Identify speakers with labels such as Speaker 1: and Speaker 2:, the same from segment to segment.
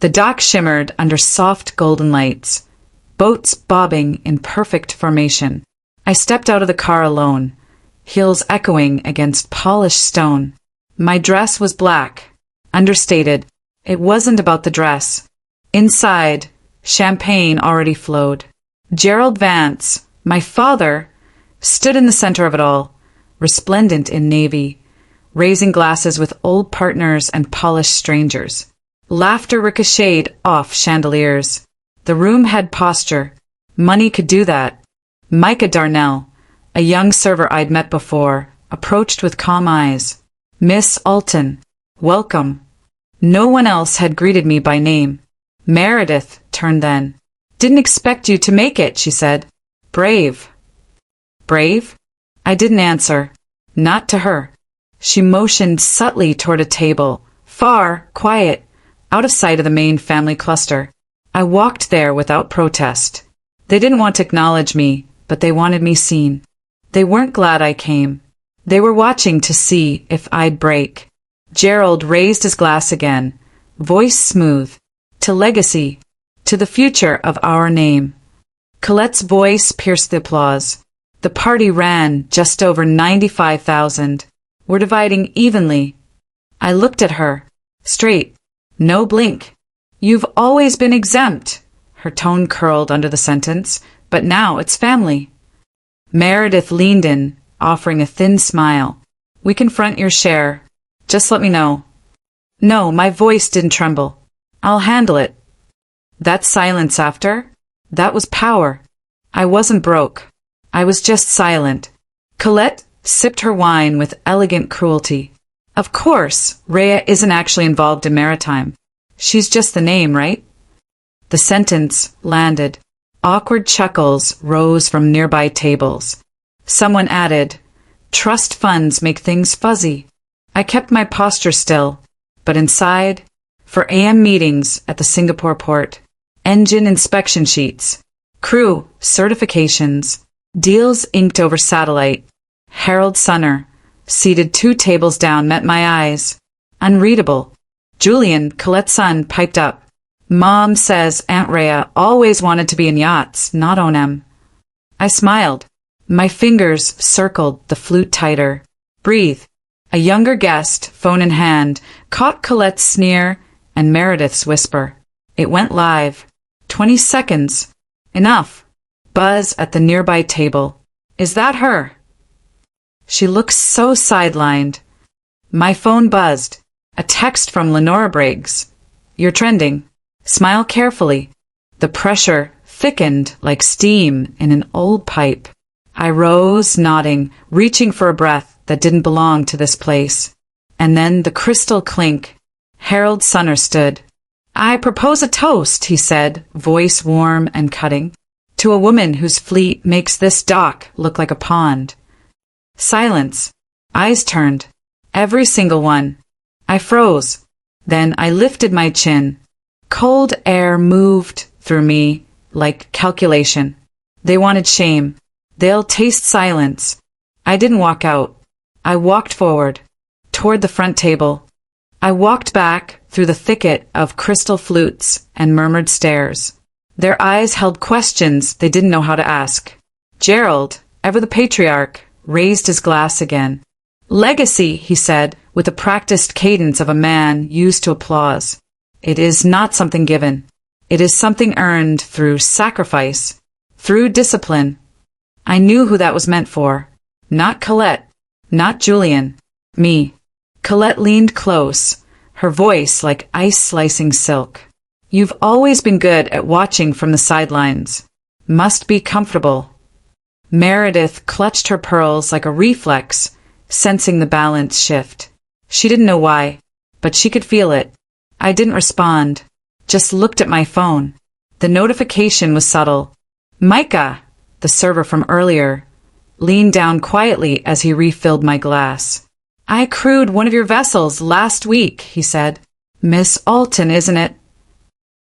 Speaker 1: The dock shimmered under soft golden lights, boats bobbing in perfect formation. I stepped out of the car alone, heels echoing against polished stone. My dress was black, understated. It wasn't about the dress. Inside, champagne already flowed. Gerald Vance, my father, stood in the center of it all, resplendent in navy, raising glasses with old partners and polished strangers. Laughter ricocheted off chandeliers. The room had posture. Money could do that. Micah Darnell, a young server I'd met before, approached with calm eyes. Miss Alton, welcome. No one else had greeted me by name. Meredith turned then. Didn't expect you to make it, she said. Brave. Brave? I didn't answer. Not to her. She motioned subtly toward a table, far, quiet, out of sight of the main family cluster. I walked there without protest. They didn't want to acknowledge me, but they wanted me seen. They weren't glad I came. They were watching to see if I'd break. Gerald raised his glass again, voice smooth. To legacy. To the future of our name. Colette's voice pierced the applause. The party ran just over 95,000. We're dividing evenly. I looked at her. Straight. No blink. You've always been exempt. Her tone curled under the sentence, but now it's family. Meredith leaned in, offering a thin smile. We can front your share. Just let me know. No, my voice didn't tremble. I'll handle it. That silence after? That was power. I wasn't broke. I was just silent. Colette sipped her wine with elegant cruelty. Of course, Rhea isn't actually involved in maritime. She's just the name, right? The sentence landed. Awkward chuckles rose from nearby tables. Someone added, trust funds make things fuzzy. I kept my posture still, but inside, for AM meetings at the Singapore port, engine inspection sheets, crew certifications, deals inked over satellite, Harold Sunner, seated 2 tables down, met my eyes. Unreadable. Julian, Colette's son, piped up. Mom says Aunt Rhea always wanted to be in yachts, not on 'em. I smiled. My fingers circled the flute tighter. Breathe. A younger guest, phone in hand, caught Colette's sneer and Meredith's whisper. It went live. 20 seconds. Enough. Buzz at the nearby table. Is that her? She looks so sidelined. My phone buzzed. A text from Lenora Briggs. You're trending. Smile carefully. The pressure thickened like steam in an old pipe. I rose, nodding, reaching for a breath that didn't belong to this place. And then the crystal clink. Harold Sunner stood. I propose a toast, he said, voice warm and cutting, to a woman whose fleet makes this dock look like a pond. Silence. Eyes turned. Every single one. I froze. Then I lifted my chin. Cold air moved through me like calculation. They wanted shame. They'll taste silence. I didn't walk out. I walked forward, toward the front table. I walked back through the thicket of crystal flutes and murmured stares. Their eyes held questions they didn't know how to ask. Gerald, ever the patriarch, raised his glass again. Legacy, he said, with the practiced cadence of a man used to applause. It is not something given. It is something earned through sacrifice, through discipline. I knew who that was meant for. Not Colette, not Julian, me. Colette leaned close, her voice like ice-slicing silk. You've always been good at watching from the sidelines. Must be comfortable. Meredith clutched her pearls like a reflex, sensing the balance shift. She didn't know why, but she could feel it. I didn't respond, just looked at my phone. The notification was subtle. Micah, the server from earlier, leaned down quietly as he refilled my glass. I crewed one of your vessels last week, he said. Miss Alton, isn't it?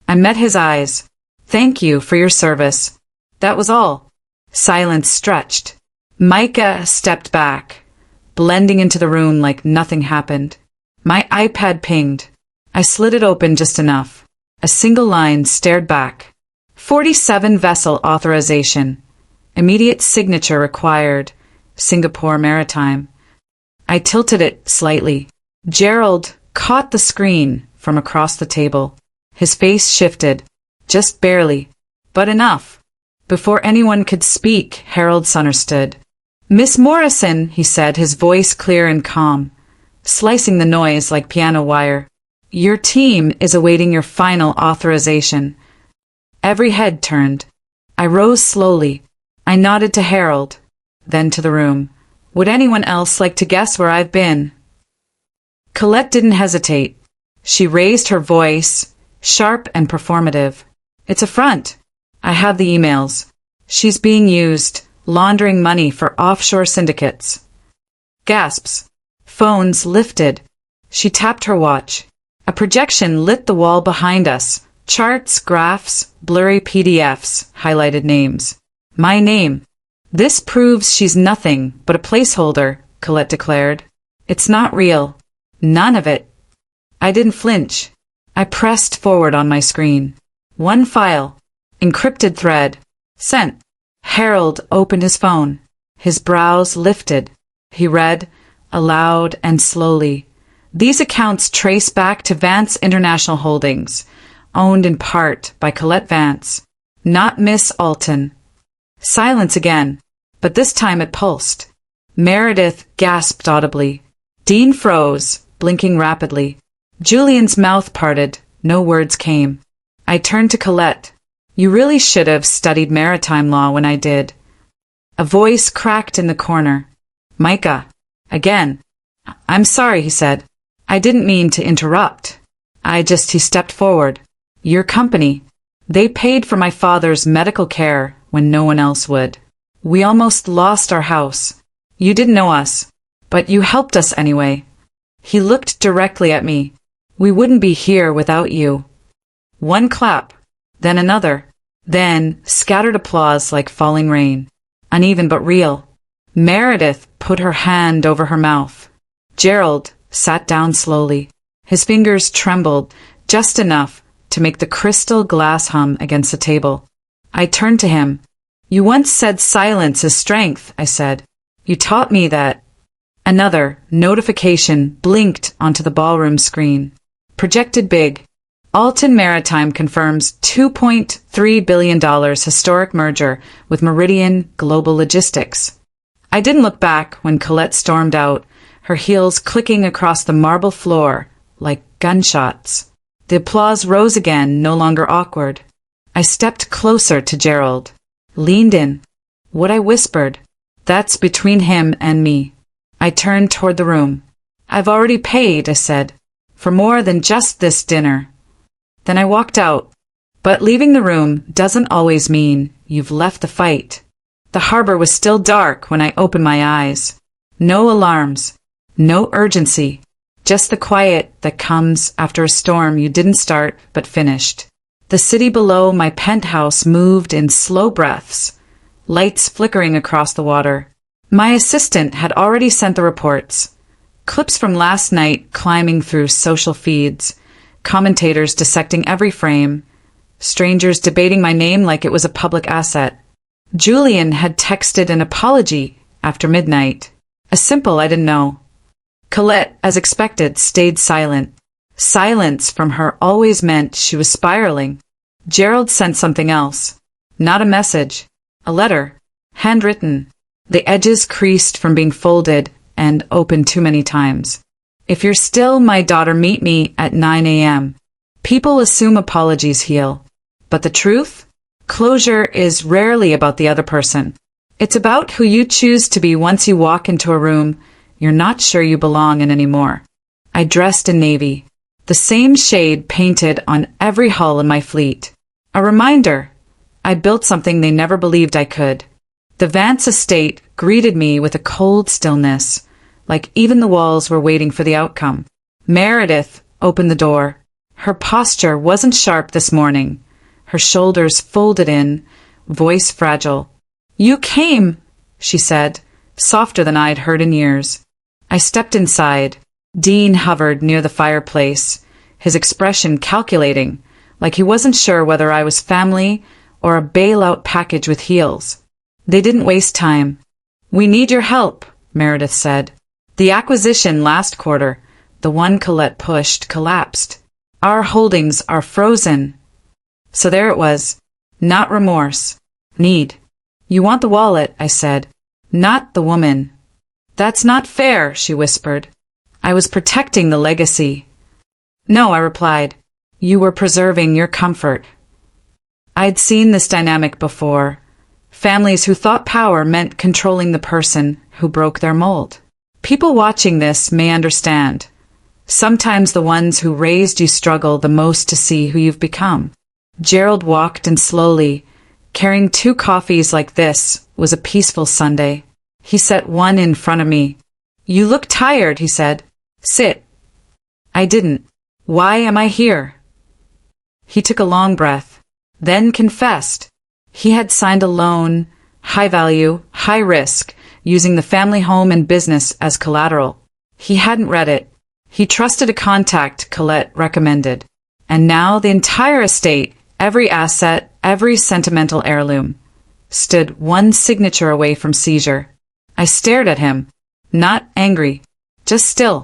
Speaker 1: I met his eyes. Thank you for your service. That was all. Silence stretched. Micah stepped back, blending into the room like nothing happened. My iPad pinged. I slid it open just enough. A single line stared back. 47 vessel authorization. Immediate signature required. Singapore Maritime. I tilted it slightly. Gerald caught the screen from across the table. His face shifted. Just barely. But enough. Before anyone could speak, Harold understood. Miss Morrison, he said, his voice clear and calm, slicing the noise like piano wire. Your team is awaiting your final authorization. Every head turned. I rose slowly. I nodded to Harold, then to the room. Would anyone else like to guess where I've been? Colette didn't hesitate. She raised her voice, sharp and performative. It's a front. I have the emails. She's being used, laundering money for offshore syndicates. Gasps. Phones lifted. She tapped her watch. A projection lit the wall behind us. Charts, graphs, blurry PDFs, highlighted names. My name. This proves she's nothing but a placeholder, Colette declared. It's not real. None of it. I didn't flinch. I pressed forward on my screen. One file. Encrypted thread. Sent. Harold opened his phone. His brows lifted. He read, aloud and slowly. These accounts trace back to Vance International Holdings, owned in part by Colette Vance, not Miss Alton. Silence again, but this time it pulsed. Meredith gasped audibly. Dean froze, blinking rapidly. Julian's mouth parted. No words came. I turned to Colette. You really should have studied maritime law when I did. A voice cracked in the corner. Micah. Again. I'm sorry, he said. I didn't mean to interrupt. He stepped forward. Your company. They paid for my father's medical care when no one else would. We almost lost our house. You didn't know us, but you helped us anyway. He looked directly at me. We wouldn't be here without you. One clap. Then another. Then scattered applause like falling rain. Uneven but real. Meredith put her hand over her mouth. Gerald sat down slowly. His fingers trembled just enough to make the crystal glass hum against the table. I turned to him. You once said silence is strength, I said. You taught me that. Another notification blinked onto the ballroom screen. Projected big. Alton Maritime confirms $2.3 billion historic merger with Meridian Global Logistics. I didn't look back when Colette stormed out, her heels clicking across the marble floor like gunshots. The applause rose again, no longer awkward. I stepped closer to Gerald, leaned in. What I whispered, that's between him and me. I turned toward the room. I've already paid, I said, for more than just this dinner. Then I walked out. But leaving the room doesn't always mean you've left the fight. The harbor was still dark when I opened my eyes. No alarms, no urgency, just the quiet that comes after a storm you didn't start but finished. The city below my penthouse moved in slow breaths, lights flickering across the water. My assistant had already sent the reports. Clips from last night climbing through social feeds, commentators dissecting every frame, strangers debating my name like it was a public asset. Julian had texted an apology after midnight. A simple I didn't know. Colette, as expected, stayed silent. Silence from her always meant she was spiraling. Gerald sent something else. Not a message. A letter. Handwritten. The edges creased from being folded and opened too many times. If you're still my daughter, meet me at 9 a.m. People assume apologies heal. But the truth? Closure is rarely about the other person. It's about who you choose to be once you walk into a room you're not sure you belong in anymore. I dressed in navy. The same shade painted on every hull in my fleet. A reminder. I built something they never believed I could. The Vance estate greeted me with a cold stillness, like even the walls were waiting for the outcome. Meredith opened the door. Her posture wasn't sharp this morning. Her shoulders folded in, voice fragile. You came, she said, softer than I'd heard in years. I stepped inside. Dean hovered near the fireplace, his expression calculating, like he wasn't sure whether I was family or a bailout package with heels. They didn't waste time. "We need your help," Meredith said. "The acquisition last quarter, the one Colette pushed, collapsed. Our holdings are frozen." So there it was. Not remorse. Need. "You want the wallet," I said. "Not the woman." "That's not fair," she whispered. "I was protecting the legacy." "No," I replied. "You were preserving your comfort." I'd seen this dynamic before. Families who thought power meant controlling the person who broke their mold. People watching this may understand. Sometimes the ones who raised you struggle the most to see who you've become. Gerald walked in slowly, carrying 2 coffees like this. Was a peaceful Sunday. He set one in front of me. "You look tired," he said. "Sit." I didn't. "Why am I here?" He took a long breath, then confessed. He had signed a loan, high value, high risk, using the family home and business as collateral. He hadn't read it. He trusted a contact Colette recommended. And now the entire estate, every asset, every sentimental heirloom, stood one signature away from seizure. I stared at him, not angry, just still.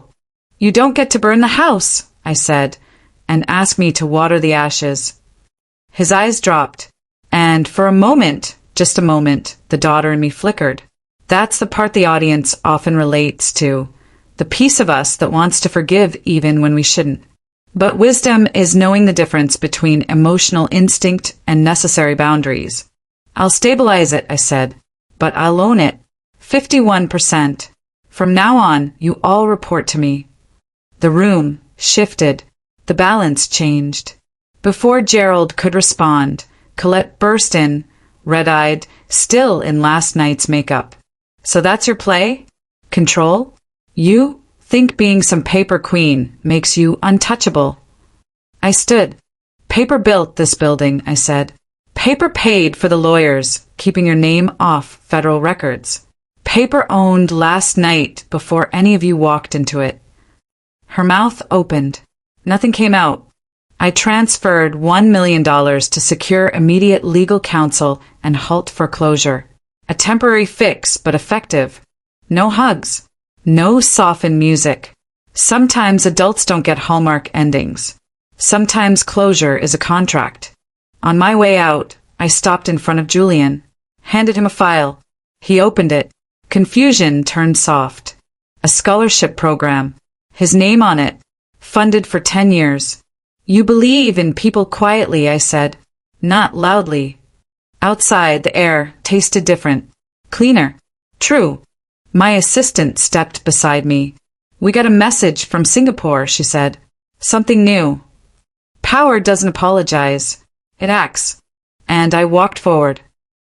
Speaker 1: "You don't get to burn the house," I said, and asked me to water the ashes. His eyes dropped, and for a moment, just a moment, the daughter in me flickered. That's the part the audience often relates to, the piece of us that wants to forgive even when we shouldn't. But wisdom is knowing the difference between emotional instinct and necessary boundaries. "I'll stabilize it," I said, "but I'll own it. 51%. From now on, you all report to me." The room shifted. The balance changed. Before Gerald could respond, Colette burst in, red-eyed, still in last night's makeup. "So that's your play? Control? You think being some paper queen makes you untouchable?" I stood. "Paper built this building," I said. "Paper paid for the lawyers, keeping your name off federal records. Paper owned last night before any of you walked into it." Her mouth opened. Nothing came out. I transferred $1 million to secure immediate legal counsel and halt foreclosure. A temporary fix, but effective. No hugs. No softened music. Sometimes adults don't get Hallmark endings. Sometimes closure is a contract. On my way out, I stopped in front of Julian, handed him a file. He opened it. Confusion turned soft. A scholarship program. His name on it. Funded for 10 years. "You believe in people quietly," I said. Not loudly. Outside, the air tasted different. Cleaner. True. My assistant stepped beside me. "We got a message from Singapore," she said. "Something new. Power doesn't apologize. It acts." And I walked forward.